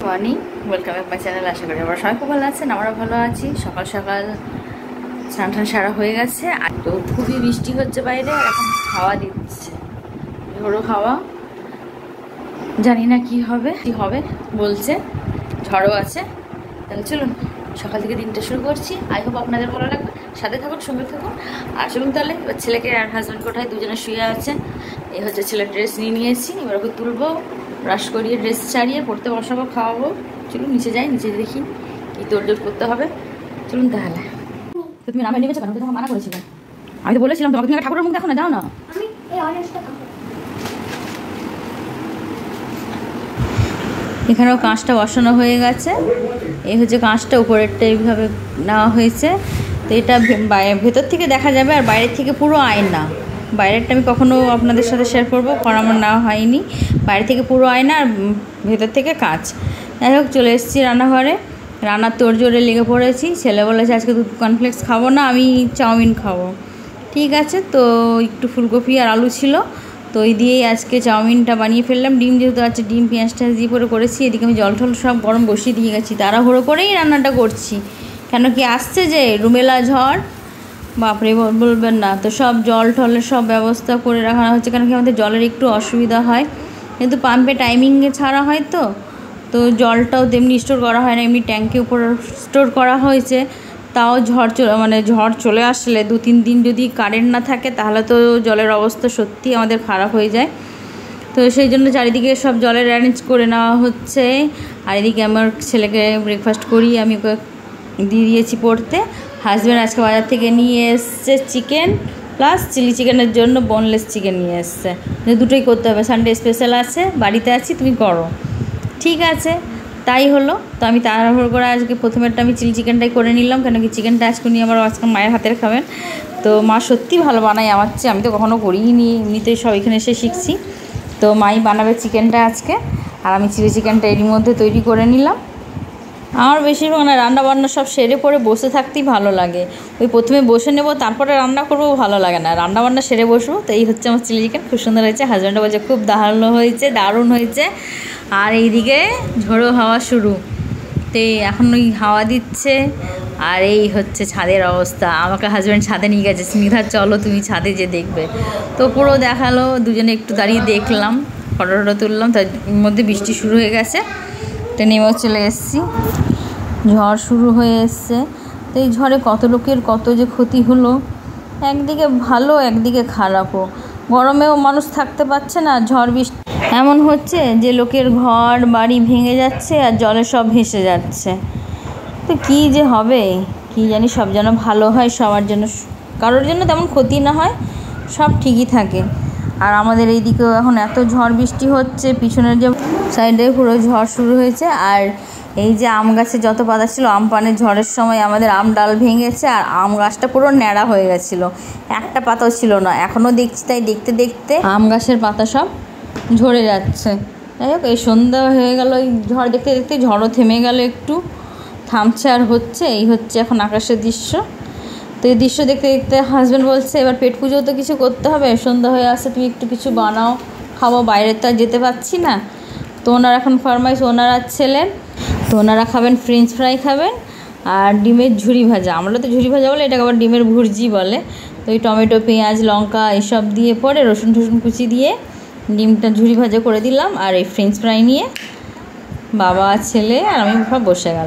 Morning, welcome back my channel. আশা করি আমরা সবাই খুব ভালো আছেন, আমরা ভালো আছি। সকাল সকাল স্নান টান সারা হয়ে গেছে, আর তো খুবই বৃষ্টি হচ্ছে বাইরে, আর এখন হাওয়া দিচ্ছে, ঝোড়ো হাওয়া। জানি না কি হবে বলছে, ঝড়ও আছে। তাহলে চলুন সকাল থেকে দিনটা শুরু করছি। আই হোপ আপনাদের ভালো লাগবে, সাথে থাকুন, সঙ্গে থাকুন। আর চলুন তাহলে, এবার ছেলেকে আর হাজব্যান্ড কোথায় দুজনে শুয়ে আছে। এই হচ্ছে ছেলের ড্রেস নিয়ে নিয়েছি, এবার ওকে তুলবো, ব্রাশ করিয়ে ড্রেস ছাড়িয়ে পড়তে বসাবো, খাওয়াবো। চলুন নিচে যাই, নিচে দেখি কি তোড়জোড় করতে হবে। চলুন তাহলে। তো তুমি রান্না নিয়েছো কেন? তোমাকে মানা করেছিলাম, আমি তো বলেছিলাম তোমাকে, তুমি ঠাকুরের মুখ দেখো না, যাও না। এখানেও কাঁচটা বসানো হয়ে গেছে। এই হচ্ছে কাঁচটা, উপরেরটা এইভাবে নেওয়া হয়েছে। তো এটা ভেতর থেকে দেখা যাবে, আর বাইরের থেকে পুরো আয়না। বাইরেরটা আমি কখনো আপনাদের সাথে শেয়ার করবো, কারণ আমার নেওয়া হয়নি। বাইরে থেকে পুরো আয়না, আর ভেতর থেকে কাঁচ। যাই হোক, চলে এসেছি রান্নাঘরে, রান্নার তোড়জোড়ে লেগে পড়েছি। ছেলে বলেছে আজকে দুধ কর্নফ্লেক্স খাবো না, আমি চাউমিন খাবো। ঠিক আছে, তো একটু ফুলকপি আর আলু ছিল, তো ওই দিয়েই আজকে চাউমিনটা বানিয়ে ফেললাম। ডিম যেহেতু আছে, ডিম পেঁয়াজ টেঁয়াজ দিয়ে করেছি। এদিকে আমি জল টল সব গরম বসিয়ে দিয়ে গেছি, তাড়াহুড়ো করেই রান্নাটা করছি। কেন কি আসছে যে রুমেলা ঝড়, বাপরে বলবেন না। তো সব জল টলের সব ব্যবস্থা করে রাখা হচ্ছে, কেন কি আমাদের জলের একটু অসুবিধা হয়, কিন্তু পাম্পে টাইমিংয়ে ছাড়া হয়। তো জলটাও তেমনি স্টোর করা হয় না, এমনি ট্যাঙ্কের উপর স্টোর করা হয়েছে। তাও ঝড় চলে আসলে 2-3 দিন যদি কারেন্ট না থাকে, তাহলে তো জলের অবস্থা সত্যি আমাদের খারাপ হয়ে যায়। তো সেই জন্য চারিদিকে সব জলের অ্যারেঞ্জ করে নেওয়া হচ্ছে। আর এদিকে আমার ছেলেকে ব্রেকফাস্ট করি, আমি ওকে দিয়ে দিয়েছি পড়তে। হাজব্যান্ড আজকে বাজার থেকে নিয়ে এসছে চিকেন, প্লাস চিলি চিকেনের জন্য বোনলেস চিকেন নিয়ে এসছে। দুটোই করতে হবে, সানডে স্পেশাল আছে, বাড়িতে আছি, তুমি করো। ঠিক আছে, তাই হলো। তো আমি তাড়াহুড়ো করে আজকে প্রথমেরটা আমি চিলি চিকেনটাই করে নিলাম, কেন কি চিকেনটা আজকে উনি আমার আজকে মায়ের হাতের খাবেন। তো মা সত্যি ভালো বানায় আমার চেয়ে, আমি তো কখনো করিই নি, এমনিতেই সব এখানে এসে শিখছি। তো মাই বানাবে চিকেনটা আজকে, আর আমি চিলি চিকেনটা এরই মধ্যে তৈরি করে নিলাম। আমার বেশিরভাগ রান্না বান্না সব সেরে পরে বসে থাকতেই ভালো লাগে। ওই প্রথমে বসে নেব, তারপরে রান্না করবো, ভালো লাগে না। রান্না বান্না সেরে বসবো। তো এই হচ্ছে আমার চিলি চিকেন, খুব সুন্দর হয়েছে। হাজব্যান্ডও বলছে খুব ভালো হয়েছে, দারুণ হয়েছে। আর এইদিকে ঝোড়ো হাওয়া শুরু, তো এখন ওই হাওয়া দিচ্ছে। আর এই হচ্ছে ছাদের অবস্থা। আমাকে হাজব্যান্ড ছাদে নিয়ে গেছে, স্নিগ্ধা চলো তুমি ছাদে যে দেখবে। তো পুরো দেখালো, দুজনে একটু দাঁড়িয়ে দেখলাম, ফটো টটো তুললাম। তার মধ্যে বৃষ্টি শুরু হয়ে গেছে, তো নেমেও চলে এসেছি। ঝড় শুরু হয়ে এসছে। তো এই ঝড়ে কত লোকের কত যে ক্ষতি হলো, একদিকে ভালো একদিকে খারাপও। গরমেও মানুষ থাকতে পারছে না, ঝড় বৃষ্টি এমন হচ্ছে যে লোকের ঘর বাড়ি ভেঙে যাচ্ছে, আর জলে সব ভেসে যাচ্ছে। তো কী যে হবে কি জানি, সব যেন ভালো হয় সবার জন্য, কারোর জন্য তেমন ক্ষতি না হয়, সব ঠিকই থাকে। আর আমাদের এইদিকেও এখন এত ঝড় বৃষ্টি হচ্ছে, পিছনের যে সাইডে পুরো ঝড় শুরু হয়েছে। আর এই যে আম গাছে যত পাতা ছিল, আম পানের ঝড়ের সময় আমাদের আম ডাল ভেঙেছে, আর আম গাছটা পুরো ন্যাড়া হয়ে গেছিলো, একটা পাতাও ছিল না। এখনও দেখছি, তাই দেখতে দেখতে আম গাছের পাতা সব ঝরে যাচ্ছে। যাই হোক, এই সন্ধ্যা হয়ে গেল, এই ঝড় দেখতে দেখতে ঝড়ও থেমে গেল, একটু থামছে আর হচ্ছে। এই হচ্ছে এখন আকাশের দৃশ্য। তো এই দৃশ্য দেখতে দেখতে হাজব্যান্ড বলছে এবার পেট পুজো তো কিছু করতে হবে, সন্ধ্যা হয়ে আসছে, তুমি একটু কিছু বানাও, খাবো, বাইরে তো আর যেতে পারছি না। তো ওনারা এখন ফরমাইশ, ওনারা ছেলের, তো ওনারা খাবেন ফ্রেঞ্চ ফ্রাই খাবেন, আর ডিমের ঝুরি ভাজা। আমরা তো ঝুরি ভাজা বলে, এটাকে আবার ডিমের ভুর্জি বলে। তো এই টমেটো পেঁয়াজ লঙ্কা এসব দিয়ে পরে রসুন টসুন কুচি দিয়ে ডিমটা ঝুরি ভাজা করে দিলাম, আর এই ফ্রেঞ্চ ফ্রাই নিয়ে বাবা ছেলে আর আমি সব বসে গেলাম।